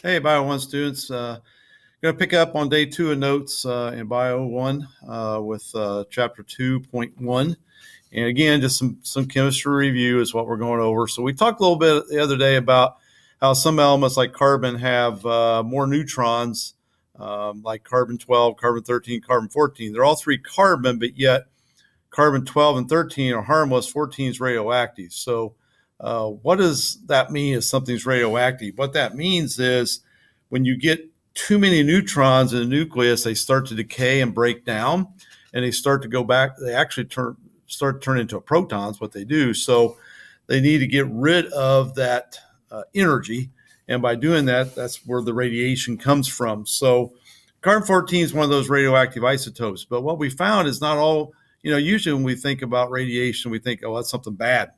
Hey, Bio 1 students. Going to pick up on day 2 of notes in Bio 1 with chapter 2.1. And again, just some chemistry review is what we're going over. So we talked a little bit the other day about how some elements like carbon have more neutrons, like carbon 12, carbon 13, carbon 14. They're all three carbon, but yet carbon 12 and 13 are harmless, 14 is radioactive. So what does that mean if something's radioactive? What that means is when you get too many neutrons in the nucleus, they start to decay and break down, and they start to go back. They actually start to turn into protons, what they do. So they need to get rid of that energy, and by doing that, that's where the radiation comes from. So carbon 14 is one of those radioactive isotopes, but what we found is not all, usually when we think about radiation, we think, oh, that's something bad.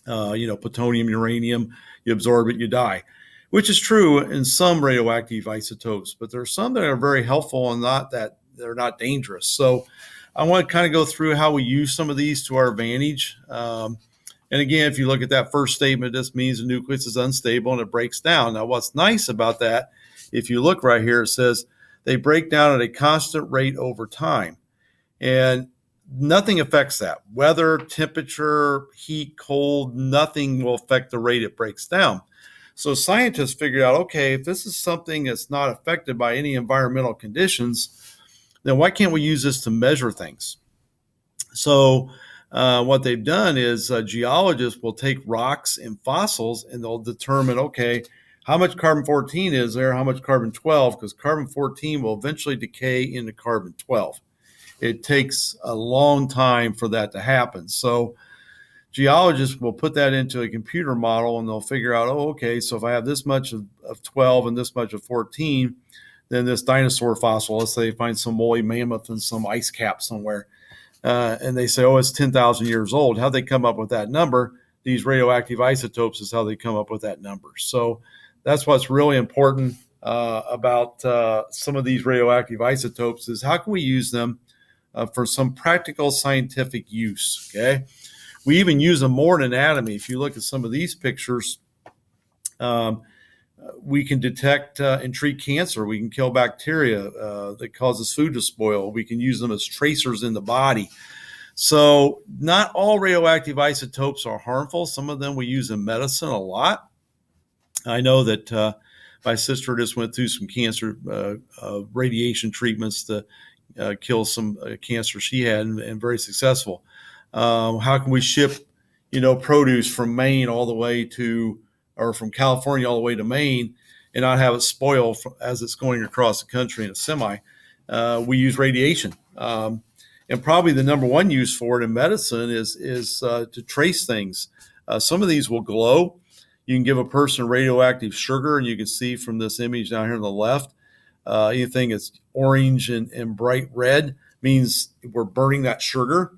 Plutonium, uranium, you absorb it, you die, which is true in some radioactive isotopes, but there are some that are very helpful and not that they're not dangerous. So I want to kind of go through how we use some of these to our advantage. And again, if you look at that first statement, this means the nucleus is unstable and it breaks down. Now, what's nice about that, if you look right here, it says they break down at a constant rate over time. And nothing affects that. Weather, temperature, heat, cold, nothing will affect the rate it breaks down. So scientists figured out, okay, if this is something that's not affected by any environmental conditions, then why can't we use this to measure things? So what they've done is geologists will take rocks and fossils and they'll determine, okay, how much carbon 14 is there, how much carbon 12, because carbon 14 will eventually decay into carbon 12. It takes a long time for that to happen. So geologists will put that into a computer model and they'll figure out, oh, okay, so if I have this much of 12 and this much of 14, then this dinosaur fossil, let's say find some woolly mammoth and some ice cap somewhere, and they say, oh, it's 10,000 years old. How they come up with that number, these radioactive isotopes is how they come up with that number. So that's what's really important about some of these radioactive isotopes is how can we use them for some practical scientific use, okay? We even use them more in anatomy. If you look at some of these pictures, we can detect and treat cancer. We can kill bacteria that causes food to spoil. We can use them as tracers in the body. So not all radioactive isotopes are harmful. Some of them we use in medicine a lot. I know that my sister just went through some cancer radiation treatments to kill some cancer she had and very successful. How can we ship, produce from Maine all the way to, or from California all the way to Maine and not have it spoil as it's going across the country in a semi? We use radiation. And probably the number one use for it in medicine is to trace things. Some of these will glow. You can give a person radioactive sugar, and you can see from this image down here on the left, anything that's orange and bright red means we're burning that sugar.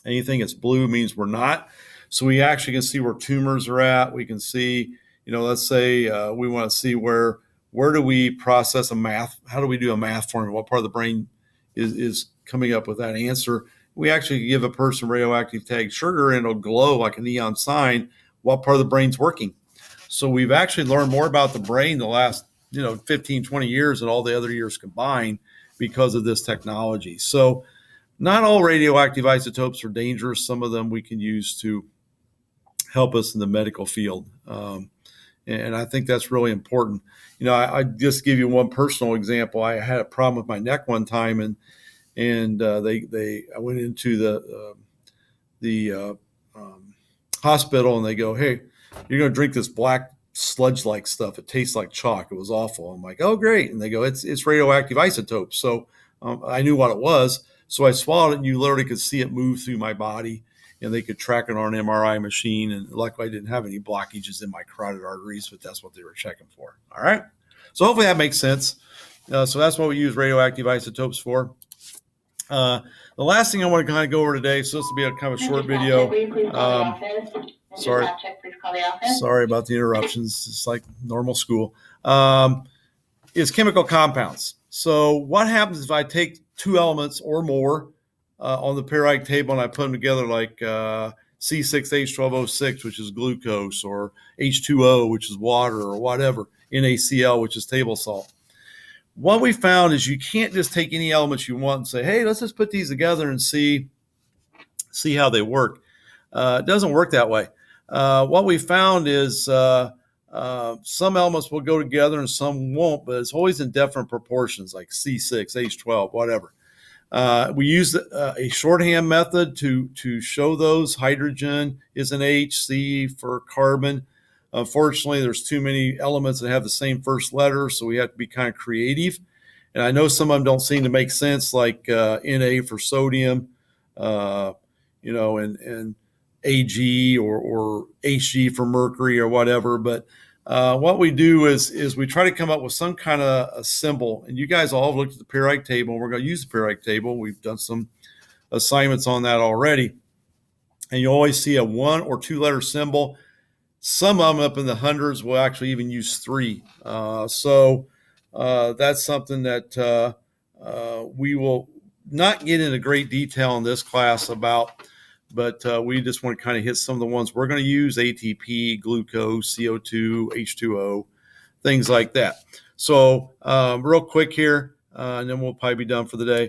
Anything that's blue means we're not. So we actually can see where tumors are at. We can see, let's say we want to see where do we process a math, how do we do a math formula? What part of the brain is coming up with that answer? We actually give a person radioactive tagged sugar and it'll glow like a neon sign. What part of the brain's working? So we've actually learned more about the brain the last 15, 20 years and all the other years combined because of this technology. So not all radioactive isotopes are dangerous. Some of them we can use to help us in the medical field. And I think that's really important. I just give you one personal example. I had a problem with my neck one time, and I went into the hospital, and they go, "Hey, you're going to drink this black sludge-like stuff. It tastes like chalk." It was awful. I'm like, "Oh, great!" And they go, "It's radioactive isotopes." So I knew what it was. So I swallowed it, and you literally could see it move through my body, and they could track it on an MRI machine. And luckily, I didn't have any blockages in my carotid arteries, but that's what they were checking for. All right. So hopefully that makes sense. So that's what we use radioactive isotopes for. The last thing I want to kind of go over today, so this will be a kind of a short video. Sorry about the interruptions. It's like normal school. Is chemical compounds. So what happens if I take two elements or more on the periodic table and I put them together like C6H12O6, which is glucose, or H2O, which is water, or whatever? NaCl, which is table salt. What we found is you can't just take any elements you want and say, hey, let's just put these together and see how they work. It doesn't work that way. What we found is some elements will go together and some won't, but it's always in different proportions, like C6, H12, whatever. We use a shorthand method to show those. Hydrogen is an H, C for carbon. Unfortunately, there's too many elements that have the same first letter, so we have to be kind of creative. And I know some of them don't seem to make sense, like Na for sodium, and Ag or Hg for mercury or whatever. But what we do is we try to come up with some kind of a symbol. And you guys all have looked at the periodic table. We're going to use the periodic table. We've done some assignments on that already. And you always see a 1 or 2 letter symbol. Some of them up in the hundreds will actually even use 3. So that's something that we will not get into great detail in this class about, but we just want to kind of hit some of the ones we're going to use: ATP, glucose, CO2, H2O, things like that. So real quick here, and then we'll probably be done for the day,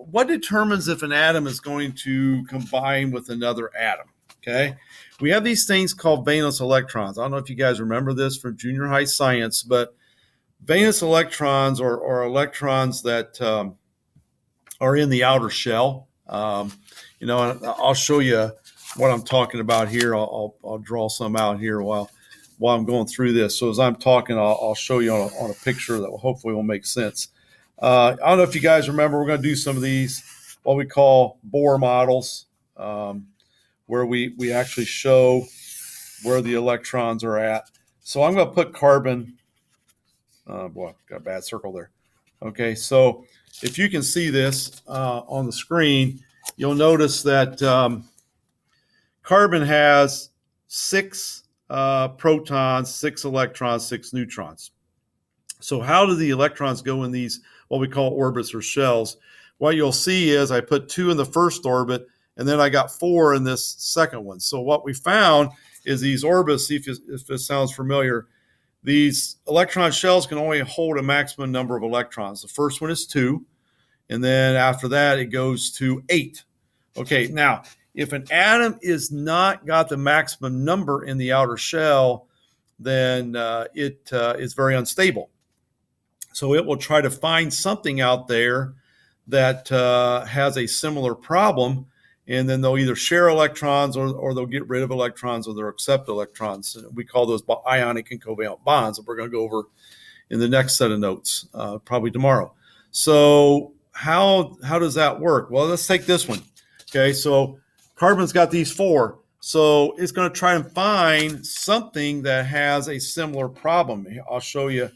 what determines if an atom is going to combine with another atom? Okay, we have these things called valence electrons. I don't know if you guys remember this from junior high science, but valence electrons are electrons that are in the outer shell. And I'll show you what I'm talking about here. I'll draw some out here while I'm going through this. So as I'm talking, I'll show you on a picture that hopefully will make sense. I don't know if you guys remember, we're going to do some of these, what we call Bohr models, where we actually show where the electrons are at. So I'm going to put carbon. Got a bad circle there. Okay, so if you can see this on the screen, you'll notice that carbon has 6 protons, 6 electrons, 6 neutrons. So how do the electrons go in these, what we call orbits or shells? What you'll see is I put 2 in the first orbit, and then I got 4 in this second one. So what we found is these orbits, see if this sounds familiar, these electron shells can only hold a maximum number of electrons. The first one is 2, and then after that it goes to 8. Okay, now if an atom is not got the maximum number in the outer shell, then it is very unstable. So it will try to find something out there that has a similar problem, and then they'll either share electrons or they'll get rid of electrons or they'll accept electrons. We call those ionic and covalent bonds that we're going to go over in the next set of notes, probably tomorrow. So how does that work? Well, let's take this one. Okay, so carbon's got these 4. So it's going to try and find something that has a similar problem. I'll show you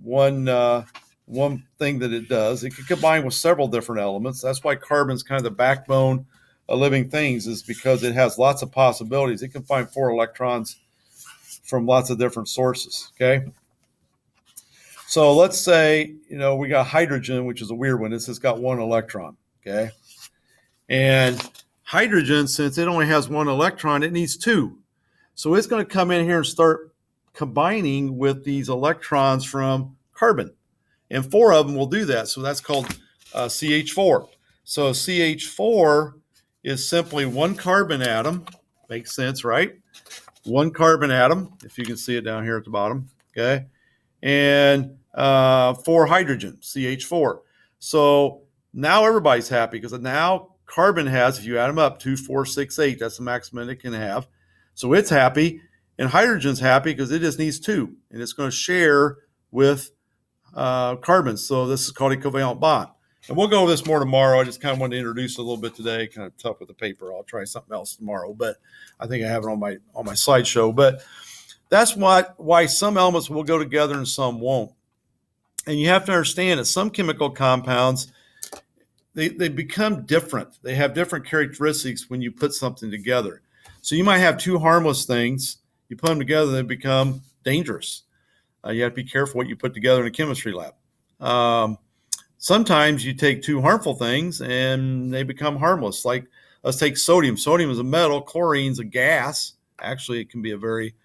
one thing that it does. It can combine with several different elements. That's why carbon's kind of the backbone of living things, is because it has lots of possibilities. It can find 4 electrons from lots of different sources. Okay. So let's say, we got hydrogen, which is a weird one. This has got 1 electron. Okay. And hydrogen, since it only has 1 electron, it needs 2. So it's going to come in here and start combining with these electrons from carbon. And 4 of them will do that. So that's called CH4. So CH4 is simply 1 carbon atom. Makes sense, right? 1 carbon atom, if you can see it down here at the bottom. Okay. And 4 hydrogen, CH4. So now everybody's happy, because now carbon has, if you add them up, 2, 4, 6, 8. That's the maximum it can have. So it's happy. And hydrogen's happy because it just needs 2. And it's going to share with carbon. So this is called a covalent bond. And we'll go over this more tomorrow. I just kind of wanted to introduce it a little bit today. Kind of tough with the paper. I'll try something else tomorrow, but I think I have it on my slideshow. But that's why some elements will go together and some won't. And you have to understand that some chemical compounds, they become different. They have different characteristics when you put something together. So you might have 2 harmless things. You put them together, they become dangerous. You have to be careful what you put together in a chemistry lab. Sometimes you take 2 harmful things and they become harmless. Like, let's take sodium. Sodium is a metal. Chlorine's a gas. Actually, it can be a very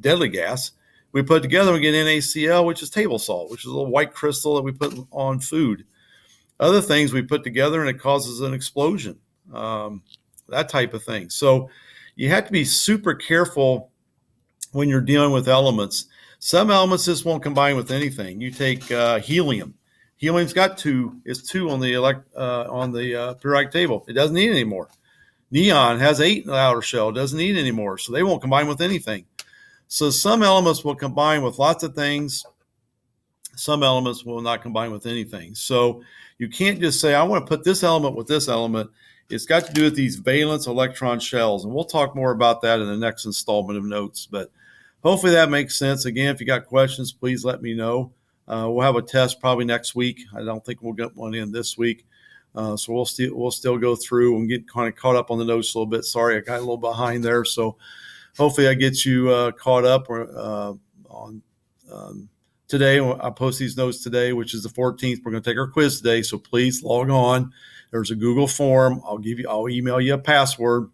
deadly gas. We put together and get NaCl, which is table salt, which is a little white crystal that we put on food. Other things we put together and it causes an explosion, that type of thing. So you have to be super careful when you're dealing with elements. Some elements just won't combine with anything. You take helium. Helium's got two on the periodic table. It doesn't need any more. Neon has 8 in the outer shell. It doesn't need any more, so they won't combine with anything. So some elements will combine with lots of things. Some elements will not combine with anything. So you can't just say, I want to put this element with this element. It's got to do with these valence electron shells. And we'll talk more about that in the next installment of notes. But hopefully that makes sense. Again, if you got questions, please let me know. We'll have a test probably next week. I don't think we'll get one in this week. So we'll still go through and get kind of caught up on the notes a little bit. Sorry, I got a little behind there. So hopefully I get you caught up on today. I post these notes today, which is the 14th. We're going to take our quiz today. So please log on. There's a Google form. I'll email you a password,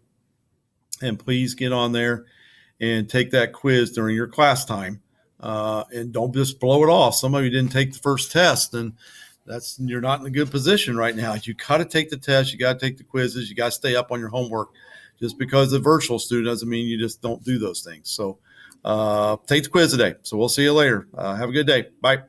and please get on there and take that quiz during your class time. And don't just blow it off. Some of you didn't take the first test, and you're not in a good position right now. You got to take the test. You got to take the quizzes. You got to stay up on your homework. Just because the virtual student doesn't mean you just don't do those things. So take the quiz today. So we'll see you later. Have a good day. Bye.